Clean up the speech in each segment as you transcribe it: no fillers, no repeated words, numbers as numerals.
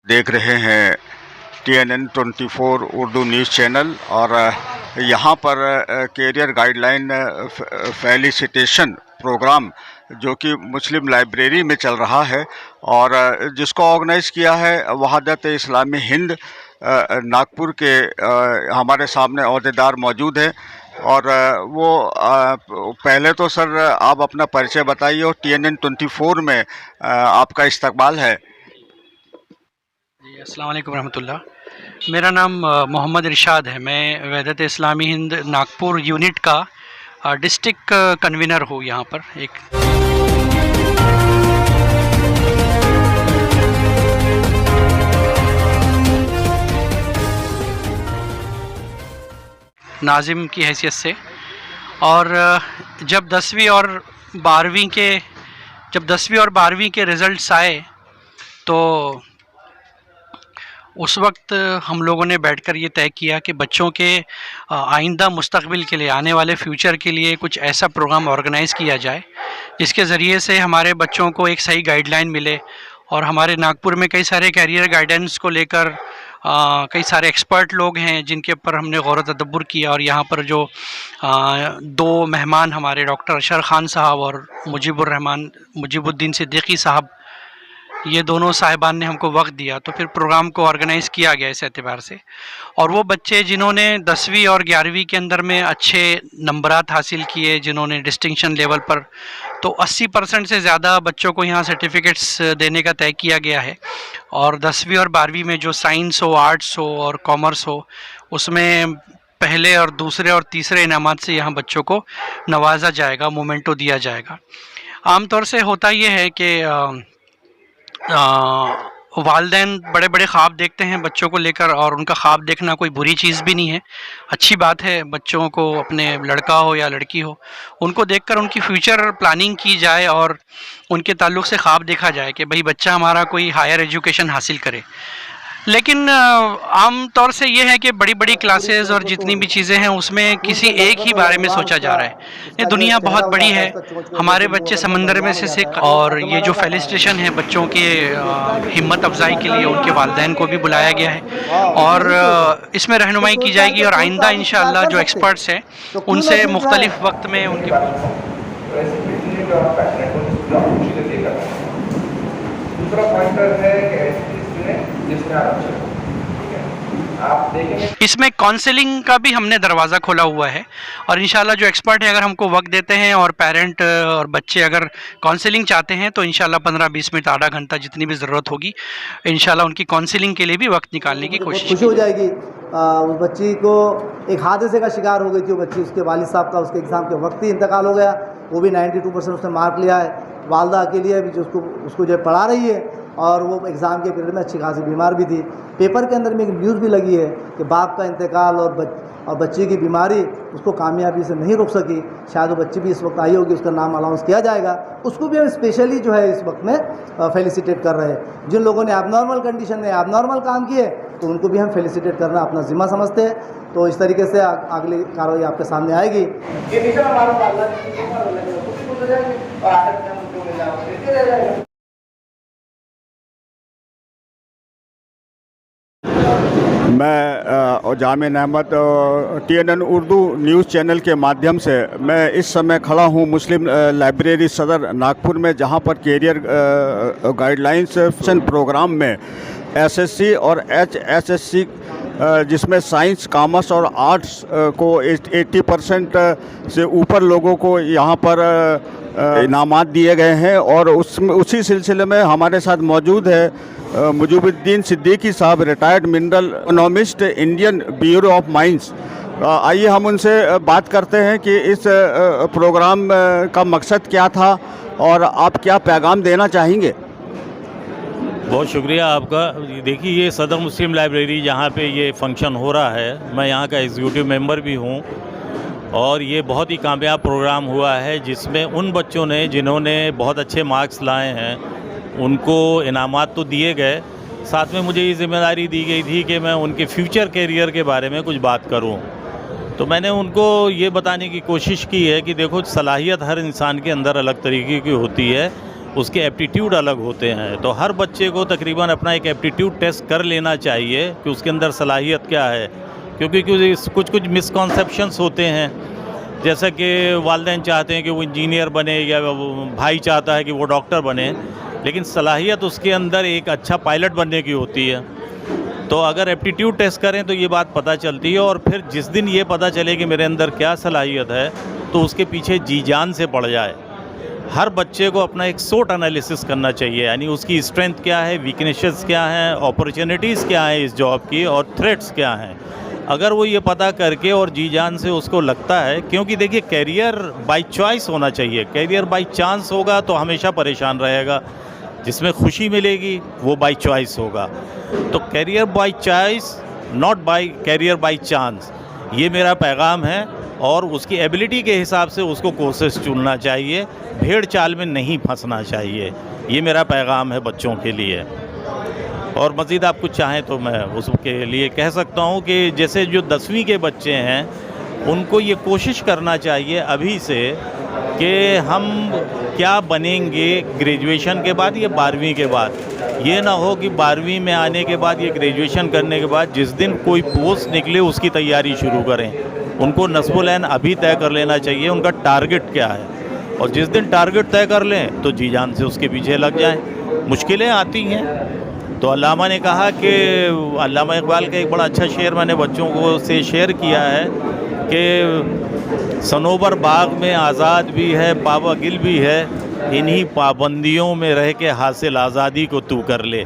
देख रहे हैं TNN 24 उर्दू न्यूज़ चैनल और यहाँ पर कैरियर गाइडलाइन फेलिसिटेशन प्रोग्राम जो कि मुस्लिम लाइब्रेरी में चल रहा है और जिसको ऑर्गेनाइज़ किया है वहादत इस्लामी हिंद नागपुर के हमारे सामने अहदेदार मौजूद हैं और वो पहले तो सर आप अपना परिचय बताइए और TNN 24 में आपका इस्तकबाल है। जी, अस्सलाम वालेकुम रहमतुल्लाह। मेरा नाम मोहम्मद इरशाद है। मैं वहदत इस्लामी हिंद नागपुर यूनिट का डिस्ट्रिक्ट कन्वीनर हूँ यहाँ पर। एक नाजिम की हैसियत से। और जब 10वीं और 12वीं के रिज़ल्ट्स आए तो उस वक्त हम लोगों ने बैठकर ये तय किया कि बच्चों के आइंदा मुस्तकबिल के लिए, आने वाले फ्यूचर के लिए कुछ ऐसा प्रोग्राम ऑर्गेनाइज़ किया जाए जिसके ज़रिए से हमारे बच्चों को एक सही गाइडलाइन मिले। और हमारे नागपुर में कई सारे कैरियर गाइडेंस को लेकर कई सारे एक्सपर्ट लोग हैं जिनके ऊपर हमने गौर तदब्बुर किया। और यहाँ पर जो दो मेहमान हमारे डॉक्टर अशर ख़ान साहब और मुजीबुद्दीन सिद्दीकी साहब, ये दोनों साहिबान ने हमको वक्त दिया, तो फिर प्रोग्राम को ऑर्गेनाइज़ किया गया इस एतबार से। और वो बच्चे जिन्होंने 10वीं और 11वीं के अंदर में अच्छे नंबरात हासिल किए, जिन्होंने डिस्टिंक्शन लेवल पर, तो 80% से ज़्यादा बच्चों को यहाँ सर्टिफिकेट्स देने का तय किया गया है। और 10वीं और 12वीं में जो साइंस हो, आर्ट्स हो और कॉमर्स हो, उसमें पहले और दूसरे और तीसरे इनामात से यहाँ बच्चों को नवाजा जाएगा, मोमेंटो दिया जाएगा। आम तौर से होता ये है कि वालिदैन बड़े बड़े ख्वाब देखते हैं बच्चों को लेकर, और उनका ख्वाब देखना कोई बुरी चीज़ भी नहीं है, अच्छी बात है। बच्चों को, अपने लड़का हो या लड़की हो, उनको देखकर उनकी फ्यूचर प्लानिंग की जाए और उनके ताल्लुक़ से ख्वाब देखा जाए कि भाई बच्चा हमारा कोई हायर एजुकेशन हासिल करे। लेकिन आम तौर से ये है कि बड़ी बड़ी क्लासेस और जितनी भी चीज़ें हैं उसमें किसी एक ही बारे में सोचा जा रहा है। ये दुनिया बहुत बड़ी है, हमारे बच्चे समंदर में से सीख, और ये जो फेलिसिटेशन है बच्चों के हिम्मत अफजाई के लिए उनके वालिदैन को भी बुलाया गया है और इसमें रहनुमाई की जाएगी। और आइंदा इंशाअल्लाह जो एक्सपर्ट्स हैं उनसे मुख्तलिफ वक्त में उनके इसमें काउंसलिंग का भी हमने दरवाज़ा खोला हुआ है। और इंशाल्लाह जो एक्सपर्ट है, अगर हमको वक्त देते हैं और पेरेंट और बच्चे अगर काउंसलिंग चाहते हैं तो इंशाल्लाह 15-20 मिनट, आधा घंटा, जितनी भी ज़रूरत होगी, इंशाल्लाह उनकी काउंसलिंग के लिए भी वक्त निकालने की कोशिश हो जाएगी। उस बच्ची को एक हादसे का शिकार हो गई थी वो बच्ची, उसके वालिद साहब का उसके एग्ज़ाम के वक्त ही इंतकाल हो गया। वो भी 92% उसने मार्क लिया है। वालदा अकेली है जो उसको जो पढ़ा रही है, और वो एग्ज़ाम के पीरियड में अच्छी खासी बीमार भी थी। पेपर के अंदर में एक न्यूज़ भी लगी है कि बाप का इंतकाल और बच्ची की बीमारी उसको कामयाबी से नहीं रोक सकी। शायद वो बच्ची भी इस वक्त आई होगी, उसका नाम अनाउंस किया जाएगा। उसको भी हम स्पेशली जो है इस वक्त में फेलिसिटेट कर रहे हैं। जिन लोगों ने एबनॉर्मल कंडीशन में एबनॉर्मल काम किए तो उनको भी हम फेलिसिटेट करना अपना ज़िम्मा समझते हैं। तो इस तरीके से अगली कार्रवाई आपके सामने आएगी। मैं Jamin Ahmed TNN Urdu news channel के माध्यम से मैं इस समय खड़ा हूँ मुस्लिम लाइब्रेरी सदर नागपुर में, जहाँ पर कैरियर गाइडलाइंस प्रोग्राम में SSC और HSSC जिसमें साइंस, कॉमर्स और आर्ट्स को 80% से ऊपर लोगों को यहाँ पर इनामात दिए गए हैं। और उसी सिलसिले में हमारे साथ मौजूद है मुजीबुद्दीन सिद्दीकी साहब, retired mineral economist, Indian bureau of mines. आइए हम उनसे बात करते हैं कि इस प्रोग्राम का मकसद क्या था और आप क्या पैगाम देना चाहेंगे। बहुत शुक्रिया आपका। देखिए, ये सदर मुस्लिम लाइब्रेरी जहाँ पे ये फंक्शन हो रहा है, मैं यहाँ का एग्जीक्यूटिव मेंबर भी हूँ, और ये बहुत ही कामयाब प्रोग्राम हुआ है जिसमें उन बच्चों ने जिन्होंने बहुत अच्छे मार्क्स लाए हैं उनको इनामात तो दिए गए, साथ में मुझे ये जिम्मेदारी दी गई थी कि मैं उनके फ्यूचर कैरियर के बारे में कुछ बात करूं। तो मैंने उनको ये बताने की कोशिश की है कि देखो, सलाहियत हर इंसान के अंदर अलग तरीके की होती है, उसके एप्टीट्यूड अलग होते हैं। तो हर बच्चे को तकरीबन अपना एक एप्टीट्यूड टेस्ट कर लेना चाहिए कि उसके अंदर सलाहियत क्या है, क्योंकि कुछ मिसकॉन्सेप्शंस होते हैं, जैसा कि वालिदैन चाहते हैं कि वो इंजीनियर बने या भाई चाहता है कि वो डॉक्टर बने, लेकिन सलाहियत उसके अंदर एक अच्छा पायलट बनने की होती है। तो अगर एप्टीट्यूड टेस्ट करें तो ये बात पता चलती है, और फिर जिस दिन ये पता चले कि मेरे अंदर क्या सलाहियत है तो उसके पीछे जी जान से पड़ जाए। हर बच्चे को अपना एक SWOT एनालिसिस करना चाहिए, यानी उसकी स्ट्रेंथ क्या है, वीकनेसेस क्या हैं, अपॉर्चुनिटीज़ क्या हैं इस जॉब की, और थ्रेट्स क्या हैं। अगर वो ये पता करके और जी जान से उसको लगता है, क्योंकि देखिए कैरियर बाय चॉइस होना चाहिए, कैरियर बाय चांस होगा तो हमेशा परेशान रहेगा, जिसमें खुशी मिलेगी वो बाय चॉइस होगा। तो career by choice, not by career by chance, ये मेरा पैगाम है। और उसकी एबिलिटी के हिसाब से उसको कोर्सेज चुनना चाहिए, भेड़ चाल में नहीं फंसना चाहिए। ये मेरा पैगाम है बच्चों के लिए। और मज़ीद आप कुछ चाहें तो मैं उसके लिए कह सकता हूँ कि जैसे जो 10वीं के बच्चे हैं उनको ये कोशिश करना चाहिए अभी से कि हम क्या बनेंगे ग्रेजुएशन के बाद या 12वीं के बाद। ये ना हो कि 12वीं में आने के बाद, ये ग्रेजुएशन करने के बाद जिस दिन कोई पोस्ट निकले उसकी तैयारी शुरू करें। उनको नस्बुल-ऐन अभी तय कर लेना चाहिए उनका टारगेट क्या है, और जिस दिन टारगेट तय कर लें तो जी जान से उसके पीछे लग जाएं। मुश्किलें आती हैं तो अल्लामा ने कहा कि, अल्लामा इकबाल का एक बड़ा अच्छा शेर मैंने बच्चों को से शेयर किया है कि सनोबर बाग में आज़ाद भी है, पावागिल भी है, इन्हीं पाबंदियों में रह के हासिल आज़ादी को तू कर ले।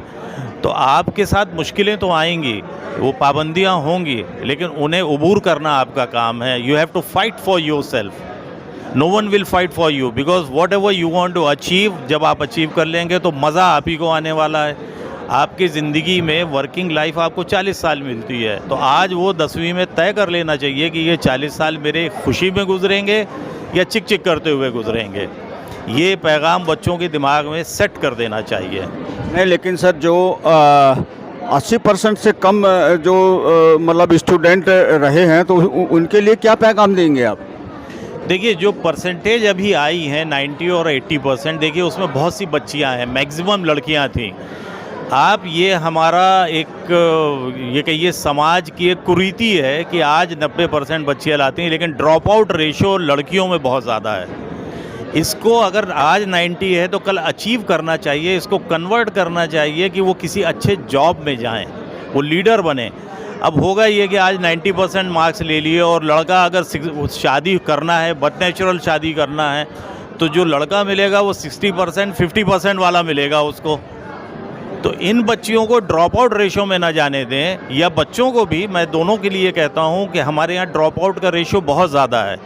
तो आपके साथ मुश्किलें तो आएंगी, वो पाबंदियां होंगी, लेकिन उन्हें उबूर करना आपका काम है। You have to fight for yourself. No one will fight for you, because whatever you want to achieve, जब आप अचीव कर लेंगे तो मज़ा आप ही को आने वाला है। आपकी ज़िंदगी में वर्किंग लाइफ आपको 40 साल मिलती है, तो आज वो 10वीं में तय कर लेना चाहिए कि ये 40 साल मेरे खुशी में गुजरेंगे या चिक चिक करते हुए गुजरेंगे। ये पैगाम बच्चों के दिमाग में सेट कर देना चाहिए। नहीं, लेकिन सर जो 80% से कम जो मतलब स्टूडेंट रहे हैं तो उनके लिए क्या पैगाम देंगे आप? देखिए, जो परसेंटेज अभी आई है 90 और 80%, देखिए उसमें बहुत सी बच्चियां हैं, मैक्सिमम लड़कियां थीं। आप ये हमारा एक ये कहिए समाज की एक कुरीति है कि आज 90% बच्चियाँ लाती हैं, लेकिन ड्रॉप आउट रेशो लड़कियों में बहुत ज़्यादा है। इसको अगर आज 90 है तो कल अचीव करना चाहिए, इसको कन्वर्ट करना चाहिए कि वो किसी अच्छे जॉब में जाएं, वो लीडर बने। अब होगा ये कि आज 90% मार्क्स ले लिए, और लड़का अगर शादी करना है, बट नेचुरल शादी करना है, तो जो लड़का मिलेगा वो 60% 50% वाला मिलेगा उसको। तो इन बच्चियों को ड्रॉप आउट रेशो में ना जाने दें, या बच्चों को भी, मैं दोनों के लिए कहता हूँ कि हमारे यहाँ ड्रॉप आउट का रेशो बहुत ज़्यादा है।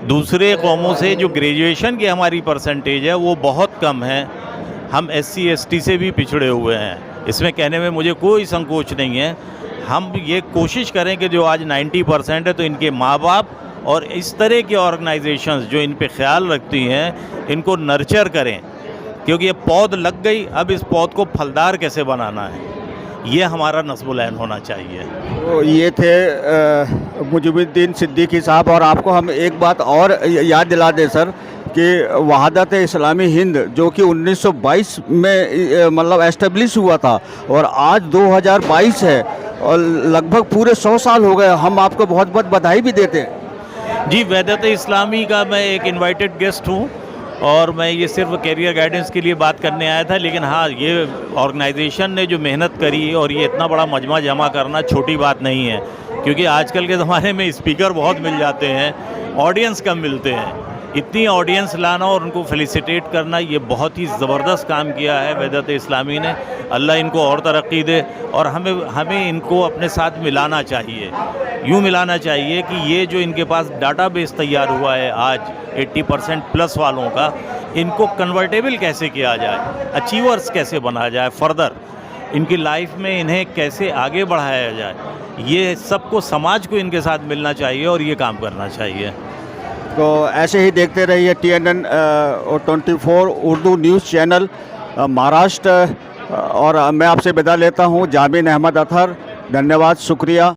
दूसरे कौमों से जो ग्रेजुएशन की हमारी परसेंटेज है वो बहुत कम है। हम SC ST से भी पिछड़े हुए हैं, इसमें कहने में मुझे कोई संकोच नहीं है। हम ये कोशिश करें कि जो आज 90% है तो इनके माँ बाप और इस तरह की ऑर्गेनाइजेशंस जो इन पे ख्याल रखती हैं इनको नर्चर करें, क्योंकि ये पौध लग गई, अब इस पौध को फलदार कैसे बनाना है, ये हमारा नस्बुल-ऐन होना चाहिए। तो ये थे मुजीबुद्दीन सिद्दीकी साहब। और आपको हम एक बात और याद दिला दें सर कि वहादत इस्लामी हिंद जो कि 1922 में मतलब एस्टेब्लिश हुआ था, और आज 2022 है और लगभग पूरे 100 साल हो गए। हम आपको बहुत बहुत बधाई भी देते हैं। जी, वहदत इस्लामी का मैं एक इनवाइटेड गेस्ट हूँ, और मैं ये सिर्फ कैरियर गाइडेंस के लिए बात करने आया था, लेकिन हाँ, ये ऑर्गेनाइजेशन ने जो मेहनत करी और ये इतना बड़ा मजमा जमा करना छोटी बात नहीं है, क्योंकि आजकल के ज़माने में स्पीकर बहुत मिल जाते हैं, ऑडियंस कम मिलते हैं। इतनी ऑडियंस लाना और उनको फेलिसिटेट करना, ये बहुत ही ज़बरदस्त काम किया है वहदत इस्लामी ने। अल्लाह इनको और तरक्की दे, और हमें इनको अपने साथ मिलाना चाहिए। यूँ मिलाना चाहिए कि ये जो इनके पास डाटाबेस तैयार हुआ है आज 80% प्लस वालों का, इनको कन्वर्टेबल कैसे किया जाए, अचीवर्स कैसे बनाया जाए, फर्दर इनकी लाइफ में इन्हें कैसे आगे बढ़ाया जाए, ये सबको, समाज को इनके साथ मिलना चाहिए और ये काम करना चाहिए। तो ऐसे ही देखते रहिए TNN 24 Urdu news channel Maharashtra. और मैं आपसे विदा लेता हूँ, जामिन अहमद अतहर। धन्यवाद, शुक्रिया।